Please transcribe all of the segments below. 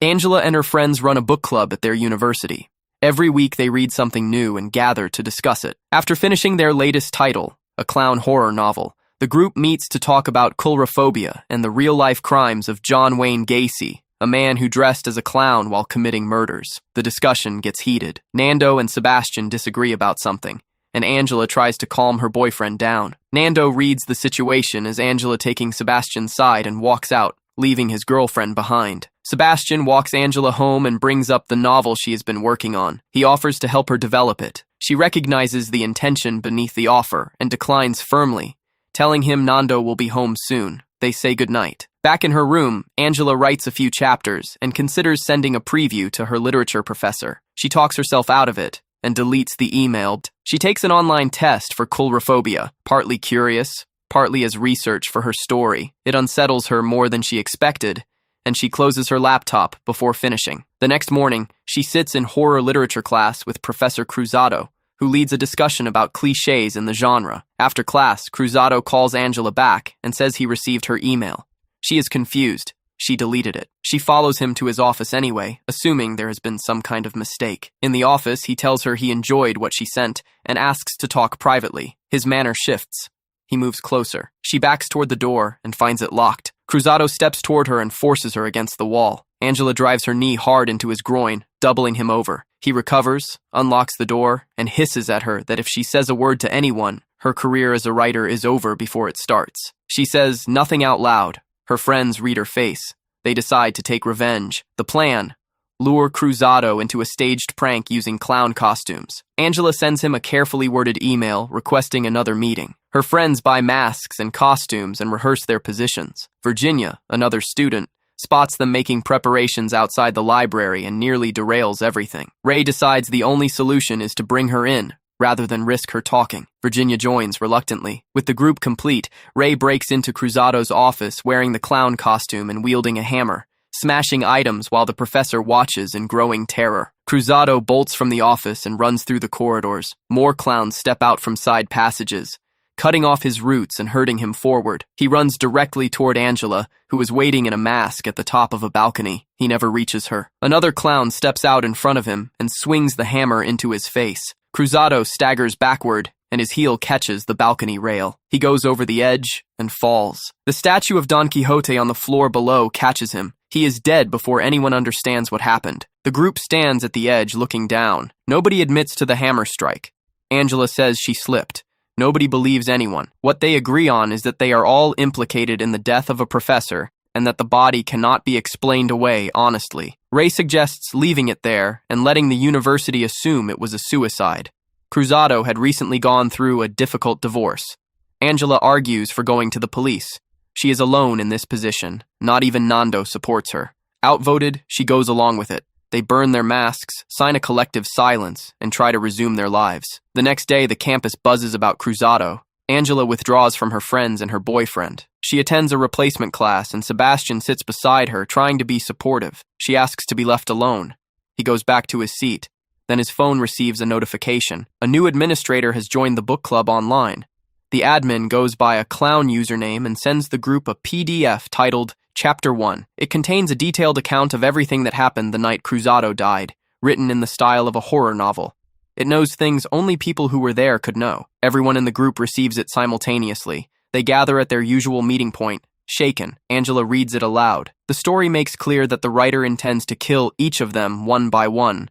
Angela and her friends run a book club at their university. Every week they read something new and gather to discuss it. After finishing their latest title, a clown horror novel, the group meets to talk about coulrophobia and the real-life crimes of John Wayne Gacy, a man who dressed as a clown while committing murders. The discussion gets heated. Nando and Sebastian disagree about something, and Angela tries to calm her boyfriend down. Nando reads the situation as Angela taking Sebastian's side and walks out, leaving his girlfriend behind. Sebastian walks Angela home and brings up the novel she has been working on. He offers to help her develop it. She recognizes the intention beneath the offer and declines firmly, telling him Nando will be home soon. They say goodnight. Back in her room, Angela writes a few chapters and considers sending a preview to her literature professor. She talks herself out of it and deletes the email. She takes an online test for coulrophobia, partly curious, partly as research for her story. It unsettles her more than she expected, and she closes her laptop before finishing. The next morning, she sits in horror literature class with Professor Cruzado, who leads a discussion about cliches in the genre. After class, Cruzado calls Angela back and says he received her email. She is confused. She deleted it. She follows him to his office anyway, assuming there has been some kind of mistake. In the office, he tells her he enjoyed what she sent and asks to talk privately. His manner shifts. He moves closer. She backs toward the door and finds it locked. Cruzado steps toward her and forces her against the wall. Angela drives her knee hard into his groin, doubling him over. He recovers, unlocks the door, and hisses at her that if she says a word to anyone, her career as a writer is over before it starts. She says nothing out loud. Her friends read her face. They decide to take revenge. The plan: lure Cruzado into a staged prank using clown costumes. Angela sends him a carefully worded email requesting another meeting. Her friends buy masks and costumes and rehearse their positions. Virginia, another student, spots them making preparations outside the library and nearly derails everything. Ray decides the only solution is to bring her in, rather than risk her talking. Virginia joins reluctantly. With the group complete, Ray breaks into Cruzado's office wearing the clown costume and wielding a hammer, smashing items while the professor watches in growing terror. Cruzado bolts from the office and runs through the corridors. More clowns step out from side passages, cutting off his roots and hurting him forward. He runs directly toward Angela, who is waiting in a mask at the top of a balcony. He never reaches her. Another clown steps out in front of him and swings the hammer into his face. Cruzado staggers backward, and his heel catches the balcony rail. He goes over the edge and falls. The statue of Don Quixote on the floor below catches him. He is dead before anyone understands what happened. The group stands at the edge looking down. Nobody admits to the hammer strike. Angela says she slipped. Nobody believes anyone. What they agree on is that they are all implicated in the death of a professor and that the body cannot be explained away honestly. Ray suggests leaving it there and letting the university assume it was a suicide. Cruzado had recently gone through a difficult divorce. Angela argues for going to the police. She is alone in this position. Not even Nando supports her. Outvoted, she goes along with it. They burn their masks, sign a collective silence, and try to resume their lives. The next day, the campus buzzes about Cruzado. Angela withdraws from her friends and her boyfriend. She attends a replacement class, and Sebastian sits beside her, trying to be supportive. She asks to be left alone. He goes back to his seat. Then his phone receives a notification. A new administrator has joined the book club online. The admin goes by a clown username and sends the group a PDF titled Chapter 1. It contains a detailed account of everything that happened the night Cruzado died, written in the style of a horror novel. It knows things only people who were there could know. Everyone in the group receives it simultaneously. They gather at their usual meeting point. Shaken, Angela reads it aloud. The story makes clear that the writer intends to kill each of them one by one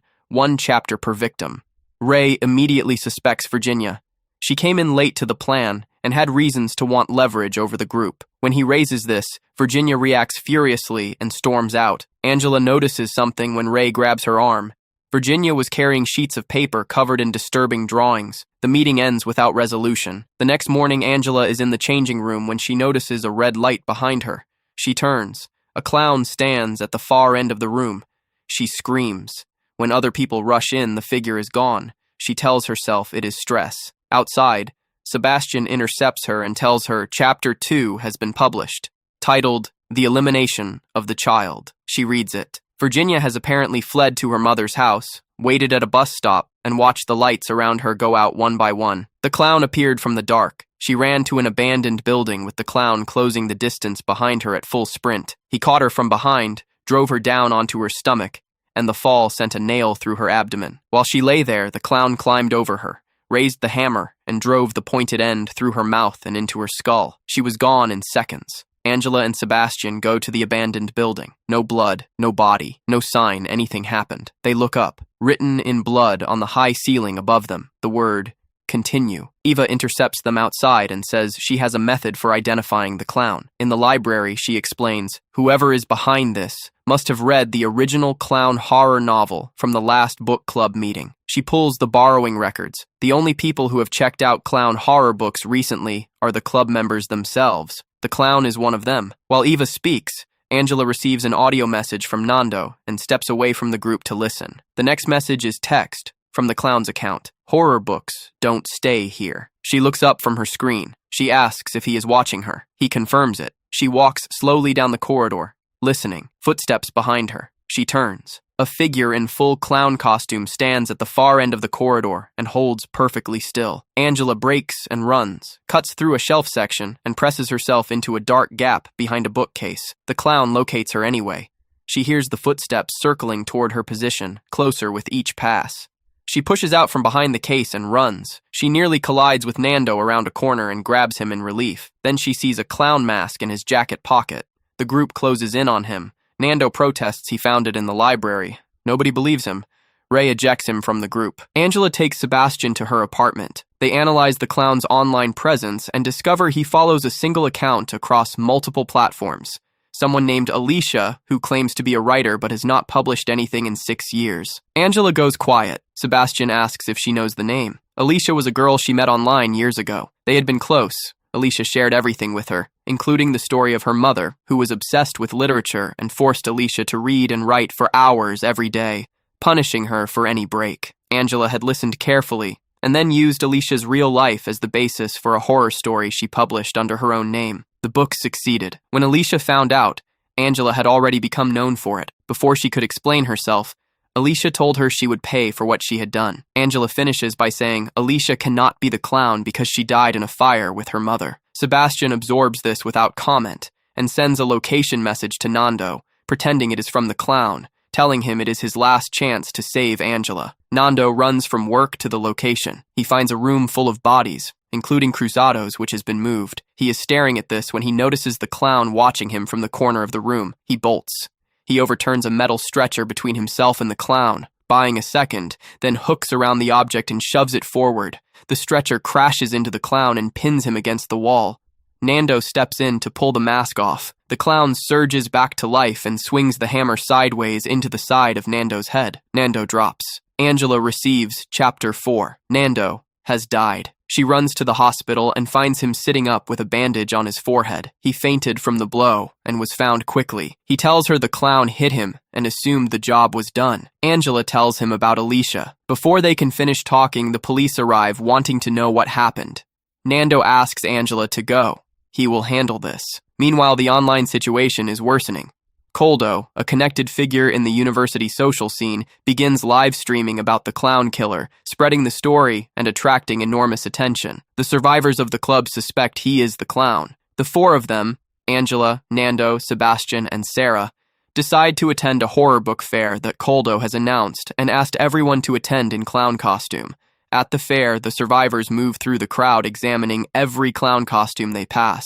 chapter per victim. Ray immediately suspects Virginia. She came in late to the plan and had reasons to want leverage over the group. When he raises this, Virginia reacts furiously and storms out. Angela notices something when Ray grabs her arm. Virginia was carrying sheets of paper covered in disturbing drawings. The meeting ends without resolution. The next morning, Angela is in the changing room when she notices a red light behind her. She turns. A clown stands at the far end of the room. She screams. When other people rush in, the figure is gone. She tells herself it is stress. Outside, Sebastian intercepts her and tells her Chapter 2 has been published, titled The Elimination of the Child. She reads it. Virginia has apparently fled to her mother's house, waited at a bus stop, and watched the lights around her go out one by one. The clown appeared from the dark. She ran to an abandoned building with the clown closing the distance behind her at full sprint. He caught her from behind, drove her down onto her stomach, and the fall sent a nail through her abdomen. While she lay there, the clown climbed over her, raised the hammer, and drove the pointed end through her mouth and into her skull. She was gone in seconds. Angela and Sebastian go to the abandoned building. No blood, no body, no sign anything happened. They look up. Written in blood on the high ceiling above them, the word, "Continue." Eva intercepts them outside and says she has a method for identifying the clown. In the library, she explains, whoever is behind this must have read the original clown horror novel from the last book club meeting. She pulls the borrowing records. The only people who have checked out clown horror books recently are the club members themselves. The clown is one of them. While Eva speaks, Angela receives an audio message from Nando and steps away from the group to listen. The next message is text from the clown's account. Horror books don't stay here. She looks up from her screen. She asks if he is watching her. He confirms it. She walks slowly down the corridor, listening. Footsteps behind her. She turns. A figure in full clown costume stands at the far end of the corridor and holds perfectly still. Angela breaks and runs, cuts through a shelf section, and presses herself into a dark gap behind a bookcase. The clown locates her anyway. She hears the footsteps circling toward her position, closer with each pass. She pushes out from behind the case and runs. She nearly collides with Nando around a corner and grabs him in relief. Then she sees a clown mask in his jacket pocket. The group closes in on him. Nando protests he found it in the library. Nobody believes him. Ray ejects him from the group. Angela takes Sebastian to her apartment. They analyze the clown's online presence and discover he follows a single account across multiple platforms. Someone named Alicia, who claims to be a writer but has not published anything in 6 years. Angela goes quiet. Sebastian asks if she knows the name. Alicia was a girl she met online years ago. They had been close. Alicia shared everything with her, including the story of her mother, who was obsessed with literature and forced Alicia to read and write for hours every day, punishing her for any break. Angela had listened carefully, and then used Alicia's real life as the basis for a horror story she published under her own name. The book succeeded. When Alicia found out, Angela had already become known for it. Before she could explain herself, Alicia told her she would pay for what she had done. Angela finishes by saying Alicia cannot be the clown because she died in a fire with her mother. Sebastian absorbs this without comment and sends a location message to Nando, pretending it is from the clown, telling him it is his last chance to save Angela. Nando runs from work to the location. He finds a room full of bodies, including Cruzado's, which has been moved. He is staring at this when he notices the clown watching him from the corner of the room. He bolts. He overturns a metal stretcher between himself and the clown, buying a second, then hooks around the object and shoves it forward. The stretcher crashes into the clown and pins him against the wall. Nando steps in to pull the mask off. The clown surges back to life and swings the hammer sideways into the side of Nando's head. Nando drops. Angela receives Chapter 4. Nando has died. She runs to the hospital and finds him sitting up with a bandage on his forehead. He fainted from the blow and was found quickly. He tells her the clown hit him and assumed the job was done. Angela tells him about Alicia. Before they can finish talking, the police arrive wanting to know what happened. Nando asks Angela to go. He will handle this. Meanwhile, the online situation is worsening. Coldo, a connected figure in the university social scene, begins live streaming about the clown killer, spreading the story and attracting enormous attention. The survivors of the club suspect he is the clown. The four of them, Angela, Nando, Sebastian, and Sarah, decide to attend a horror book fair that Coldo has announced and asked everyone to attend in clown costume. At the fair, the survivors move through the crowd examining every clown costume they pass.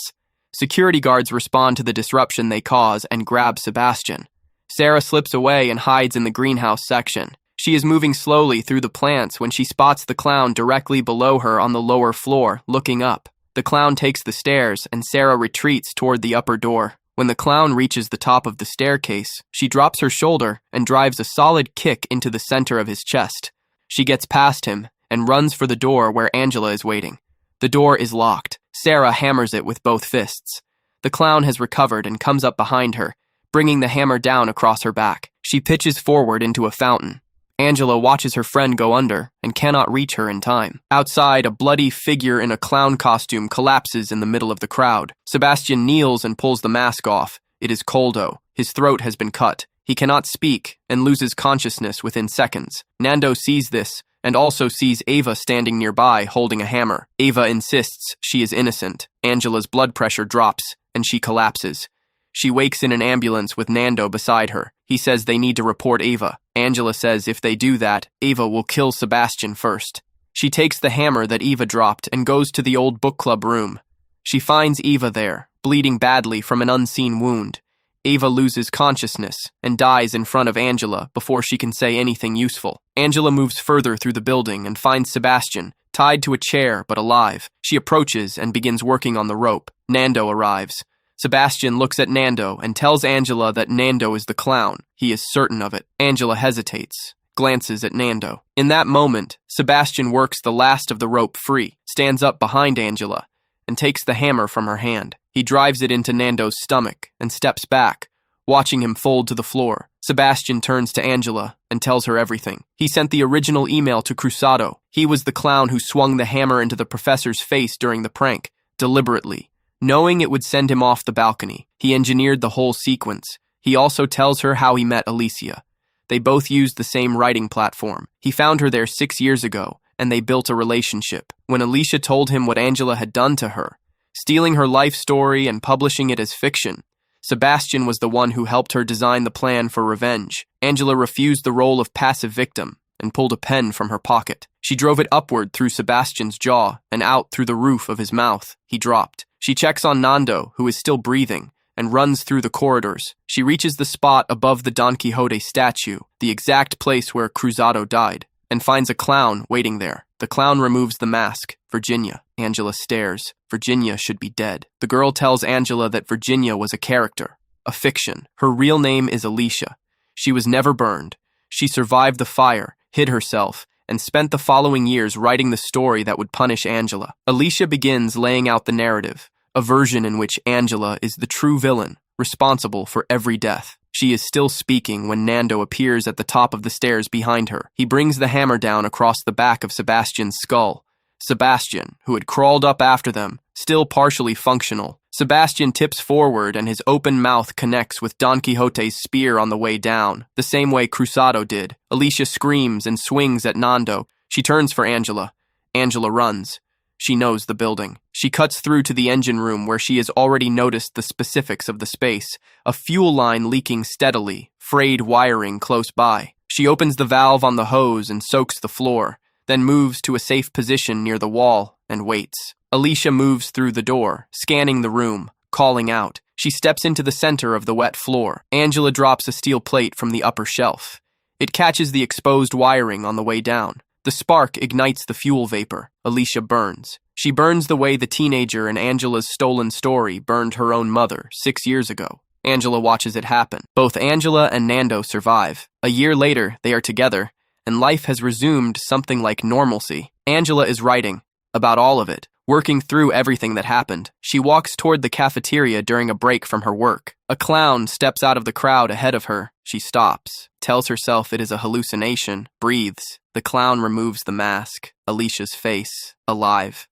Security guards respond to the disruption they cause and grab Sebastian. Sarah slips away and hides in the greenhouse section. She is moving slowly through the plants when she spots the clown directly below her on the lower floor, looking up. The clown takes the stairs and Sarah retreats toward the upper door. When the clown reaches the top of the staircase, she drops her shoulder and drives a solid kick into the center of his chest. She gets past him and runs for the door where Angela is waiting. The door is locked. Sarah hammers it with both fists. The clown has recovered and comes up behind her, bringing the hammer down across her back. She pitches forward into a fountain. Angela watches her friend go under and cannot reach her in time. Outside, a bloody figure in a clown costume collapses in the middle of the crowd. Sebastian kneels and pulls the mask off. It is Coldo. His throat has been cut. He cannot speak and loses consciousness within seconds. Nando sees this and also sees Ava standing nearby holding a hammer. Ava insists she is innocent. Angela's blood pressure drops and she collapses. She wakes in an ambulance with Nando beside her. He says they need to report Ava. Angela says if they do that, Ava will kill Sebastian first. She takes the hammer that Eva dropped and goes to the old book club room. She finds Eva there, bleeding badly from an unseen wound. Ava loses consciousness and dies in front of Angela before she can say anything useful. Angela moves further through the building and finds Sebastian, tied to a chair but alive. She approaches and begins working on the rope. Nando arrives. Sebastian looks at Nando and tells Angela that Nando is the clown. He is certain of it. Angela hesitates, glances at Nando. In that moment, Sebastian works the last of the rope free, stands up behind Angela, and takes the hammer from her hand. He drives it into Nando's stomach and steps back, watching him fold to the floor. Sebastian turns to Angela and tells her everything. He sent the original email to Cruzado. He was the clown who swung the hammer into the professor's face during the prank, deliberately. Knowing it would send him off the balcony, he engineered the whole sequence. He also tells her how he met Alicia. They both used the same writing platform. He found her there 6 years ago, and they built a relationship. When Alicia told him what Angela had done to her, stealing her life story and publishing it as fiction, Sebastian was the one who helped her design the plan for revenge. Angela refused the role of passive victim and pulled a pen from her pocket. She drove it upward through Sebastian's jaw and out through the roof of his mouth. He dropped. She checks on Nando, who is still breathing, and runs through the corridors. She reaches the spot above the Don Quixote statue, the exact place where Cruzado died, and finds a clown waiting there. The clown removes the mask. Virginia. Angela stares. Virginia should be dead. The girl tells Angela that Virginia was a character, a fiction. Her real name is Alicia. She was never burned. She survived the fire, hid herself, and spent the following years writing the story that would punish Angela. Alicia begins laying out the narrative, a version in which Angela is the true villain, responsible for every death. She is still speaking when Nando appears at the top of the stairs behind her. He brings the hammer down across the back of Sebastian's skull. Sebastian, who had crawled up after them, still partially functional. Sebastian tips forward and his open mouth connects with Don Quixote's spear on the way down, the same way Cruzado did. Alicia screams and swings at Nando. She turns for Angela. Angela runs. She knows the building. She cuts through to the engine room where she has already noticed the specifics of the space, a fuel line leaking steadily, frayed wiring close by. She opens the valve on the hose and soaks the floor, then moves to a safe position near the wall and waits. Alicia moves through the door, scanning the room, calling out. She steps into the center of the wet floor. Angela drops a steel plate from the upper shelf. It catches the exposed wiring on the way down. The spark ignites the fuel vapor. Alicia burns. She burns the way the teenager in Angela's stolen story burned her own mother 6 years ago. Angela watches it happen. Both Angela and Nando survive. A year later, they are together, and life has resumed something like normalcy. Angela is writing about all of it, working through everything that happened. She walks toward the cafeteria during a break from her work. A clown steps out of the crowd ahead of her. She stops, tells herself it is a hallucination, breathes. The clown removes the mask. Alicia's face, alive.